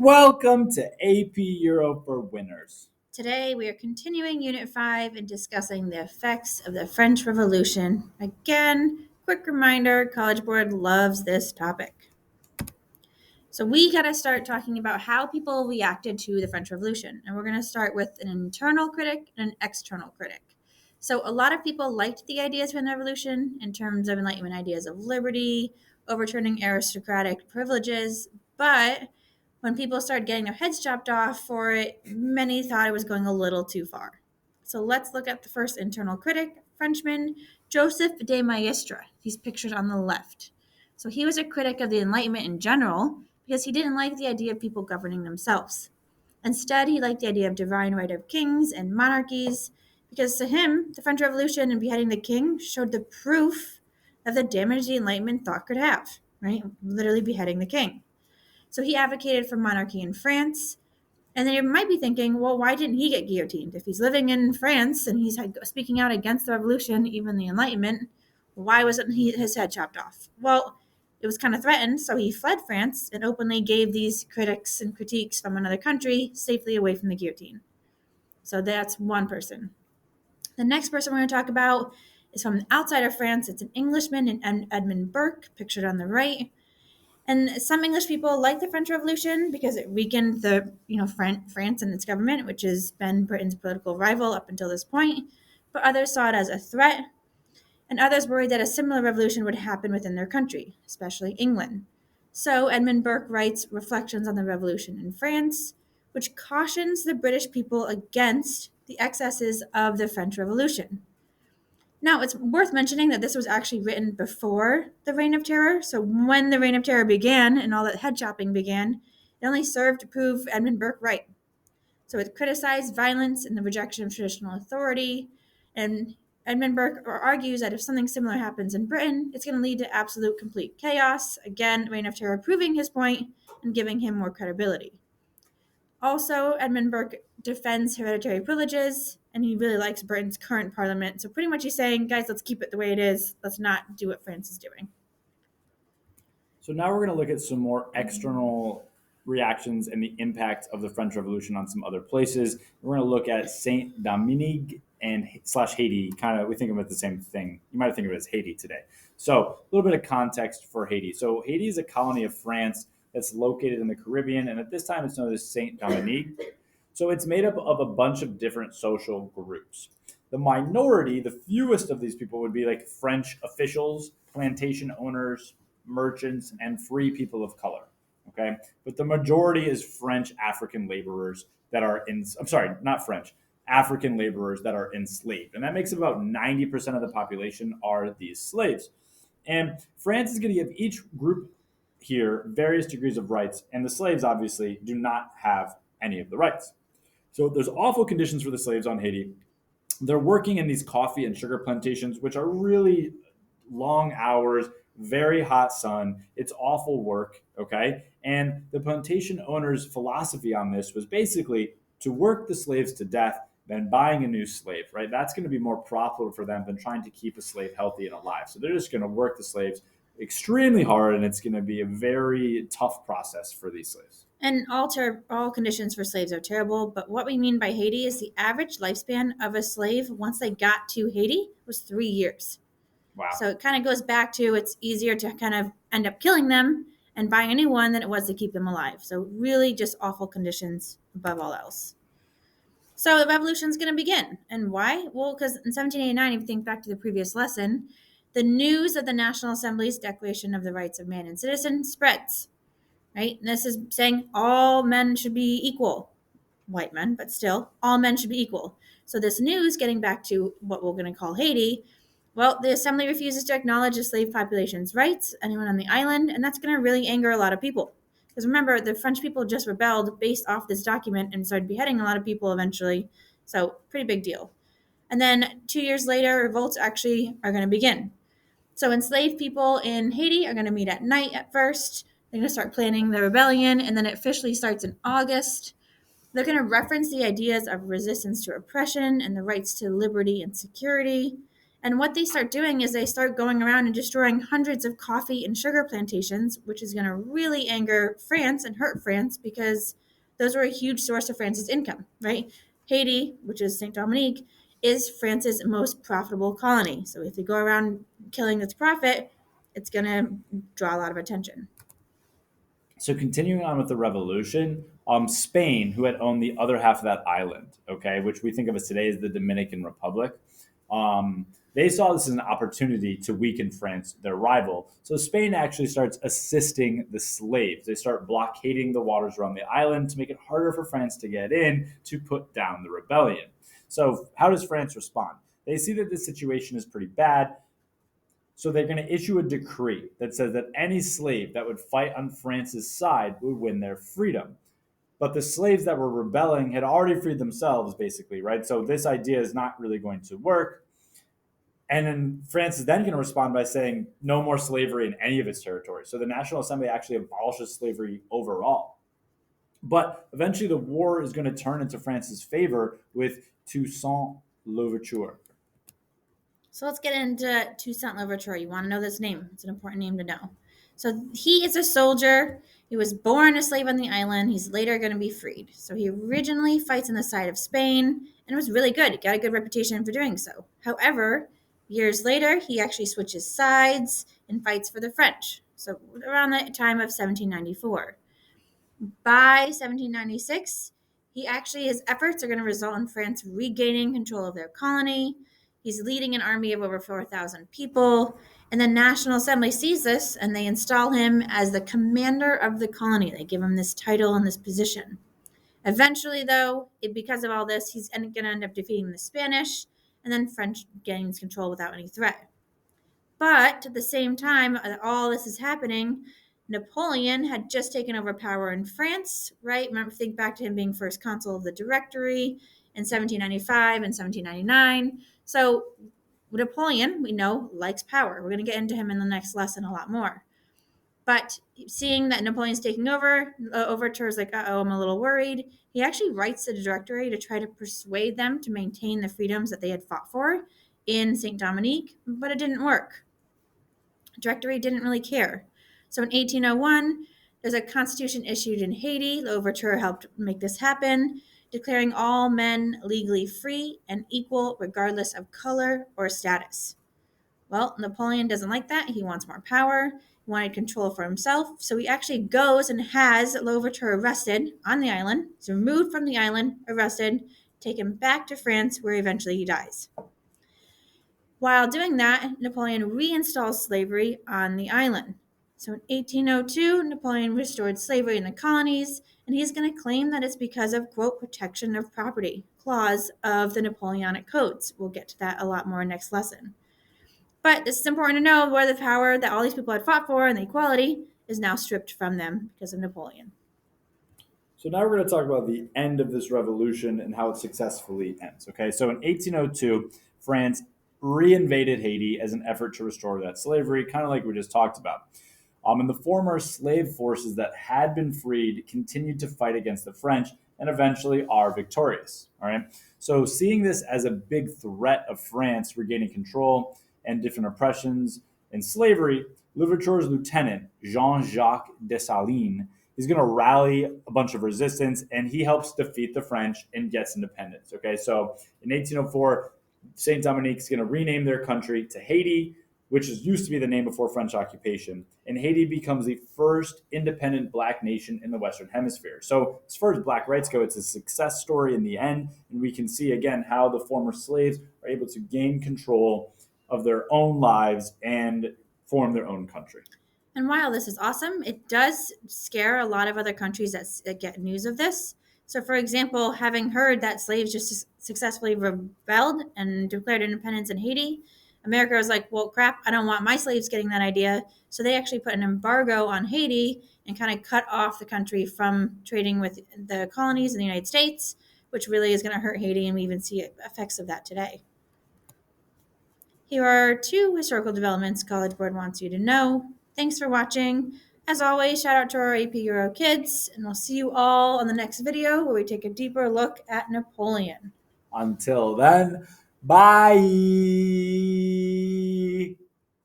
Welcome to AP Euro for Winners. Today, we are continuing Unit 5 and discussing the effects of the French Revolution. Again, quick reminder College Board loves this topic. So, we got to start talking about how people reacted to the French Revolution. And we're going to start with an internal critic and an external critic. So, a lot of people liked the ideas from the revolution in terms of Enlightenment ideas of liberty, overturning aristocratic privileges, but when people started getting their heads chopped off for it, many thought it was going a little too far. So let's look at the first internal critic, Frenchman Joseph de Maistre. He's pictured on the left. So he was a critic of the Enlightenment in general because he didn't like the idea of people governing themselves. Instead, he liked the idea of divine right of kings and monarchies because to him, the French Revolution and beheading the king showed the proof of the damage the Enlightenment thought could have, right? Literally beheading the king. So he advocated for monarchy in France. And then you might be thinking, well, why didn't he get guillotined? If he's living in France and he's speaking out against the revolution, even the Enlightenment, why wasn't his head chopped off? Well, it was kind of threatened, so he fled France and openly gave these critics and critiques from another country safely away from the guillotine. So that's one person. The next person we're going to talk about is from outside of France. It's an Englishman named Edmund Burke, pictured on the right. And some English people like the French Revolution because it weakened France and its government, which has been Britain's political rival up until this point. But others saw it as a threat, and others worried that a similar revolution would happen within their country, especially England. So Edmund Burke writes Reflections on the Revolution in France, which cautions the British people against the excesses of the French Revolution. Now, it's worth mentioning that this was actually written before the Reign of Terror. So, when the Reign of Terror began and all that head chopping began, it only served to prove Edmund Burke right. So, it criticized violence and the rejection of traditional authority. And Edmund Burke argues that if something similar happens in Britain, it's going to lead to absolute complete chaos. Again, Reign of Terror proving his point and giving him more credibility. Also, Edmund Burke defends hereditary privileges, and he really likes Britain's current parliament. So pretty much he's saying, guys, let's keep it the way it is. Let's not do what France is doing. So now we're going to look at some more external reactions and the impact of the French Revolution on some other places. We're going to look at Saint Domingue and slash Haiti. Kind of, we think of it the same thing. You might think of it as Haiti today. So a little bit of context for Haiti. So Haiti is a colony of France that's located in the Caribbean, and at this time it's known as Saint Domingue. So it's made up of a bunch of different social groups. The minority, the fewest of these people would be like French officials, plantation owners, merchants, and free people of color. Okay. But the majority is French African laborers that are I'm sorry, not French, African laborers that are enslaved. And that makes about 90% of the population are these slaves. And France is going to give each group here various degrees of rights, and the slaves obviously do not have any of the rights. So there's awful conditions for the slaves on Haiti. They're working in these coffee and sugar plantations, which are really long hours, very hot sun. It's awful work, okay? And the plantation owner's philosophy on this was basically to work the slaves to death than buying a new slave, right? That's going to be more profitable for them than trying to keep a slave healthy and alive. So they're just going to work the slaves extremely hard, and it's going to be a very tough process for these slaves. And all conditions for slaves are terrible. But what we mean by Haiti is the average lifespan of a slave once they got to Haiti was 3 years. Wow. So it kind of goes back to it's easier to kind of end up killing them and buying a new one than it was to keep them alive. So really just awful conditions above all else. So the revolution is going to begin. And why? Well, because in 1789, if you think back to the previous lesson, the news of the National Assembly's Declaration of the Rights of Man and Citizen spreads, right? And this is saying all men should be equal, white men, but still, all men should be equal. So this news, getting back to what we're going to call Haiti, well, the assembly refuses to acknowledge the slave population's rights, anyone on the island, and that's going to really anger a lot of people. Because remember, the French people just rebelled based off this document and started beheading a lot of people eventually. So, pretty big deal. And then 2 years later, revolts actually are going to begin. So, enslaved people in Haiti are going to meet at night at first. They're going to start planning the rebellion, and then it officially starts in August. They're going to reference the ideas of resistance to oppression and the rights to liberty and security. And what they start doing is they start going around and destroying hundreds of coffee and sugar plantations, which is going to really anger France and hurt France because those were a huge source of France's income, right? Haiti, which is Saint Dominique, is France's most profitable colony. So if they go around killing its profit, it's going to draw a lot of attention. So continuing on with the revolution, Spain, who had owned the other half of that island, okay, which we think of as today as the Dominican Republic, they saw this as an opportunity to weaken France, their rival. So Spain actually starts assisting the slaves. They start blockading the waters around the island to make it harder for France to get in to put down the rebellion. So how does France respond? They see that this situation is pretty bad. So they're going to issue a decree that says that any slave that would fight on France's side would win their freedom. But the slaves that were rebelling had already freed themselves, basically, right? So this idea is not really going to work. And then France is then going to respond by saying no more slavery in any of its territories. So the National Assembly actually abolishes slavery overall. But eventually the war is going to turn into France's favor with Toussaint Louverture. So let's get into Toussaint Louverture. You want to know this name? It's an important name to know. So he is a soldier. He was born a slave on the island. He's later going to be freed. So he originally fights on the side of Spain and was really good. He got a good reputation for doing so. However, years later, he actually switches sides and fights for the French. So around the time of 1794. By 1796, his efforts are going to result in France regaining control of their colony. He's leading an army of over 4,000 people. And the National Assembly sees this and they install him as the commander of the colony. They give him this title and this position. Eventually, though, because of all this, he's going to end up defeating the Spanish, and then French gains control without any threat. But at the same time, all this is happening, Napoleon had just taken over power in France, right? Remember, think back to him being first consul of the Directory in 1795 and 1799. So Napoleon, we know, likes power. We're going to get into him in the next lesson a lot more. But seeing that Napoleon's taking over, Overture is like, uh-oh, I'm a little worried. He actually writes to the Directory to try to persuade them to maintain the freedoms that they had fought for in Saint Dominique, but it didn't work. Directory didn't really care. So in 1801, there's a constitution issued in Haiti. Louverture helped make this happen, declaring all men legally free and equal regardless of color or status. Well, Napoleon doesn't like that. He wants more power. He wanted control for himself. So he actually goes and has Louverture arrested on the island. He's removed from the island, arrested, taken back to France, where eventually he dies. While doing that, Napoleon reinstalls slavery on the island. So in 1802, Napoleon restored slavery in the colonies, and he's going to claim that it's because of, quote, protection of property clause of the Napoleonic codes. We'll get to that a lot more next lesson. But this is important to know where the power that all these people had fought for and the equality is now stripped from them because of Napoleon. So now we're going to talk about the end of this revolution and how it successfully ends. Okay, so in 1802, France reinvaded Haiti as an effort to restore that slavery, kind of like we just talked about. And the former slave forces that had been freed continued to fight against the French and eventually are victorious. All right. So seeing this as a big threat of France regaining control and different oppressions and slavery, Louverture's lieutenant, Jean-Jacques Dessalines, he's going to rally a bunch of resistance and he helps defeat the French and gets independence. Okay, so in 1804, Saint Dominique is going to rename their country to Haiti, which used to be the name before French occupation. And Haiti becomes the first independent black nation in the Western Hemisphere. So as far as black rights go, it's a success story in the end. And we can see again how the former slaves are able to gain control of their own lives and form their own country. And while this is awesome, it does scare a lot of other countries that get news of this. So, for example, having heard that slaves just successfully rebelled and declared independence in Haiti, America was like, well, crap, I don't want my slaves getting that idea. So they actually put an embargo on Haiti and kind of cut off the country from trading with the colonies in the United States, which really is going to hurt Haiti, and we even see effects of that today. Here are 2 historical developments College Board wants you to know. Thanks for watching. As always, shout out to our AP Euro kids, and we'll see you all on the next video where we take a deeper look at Napoleon. Until then, Bye.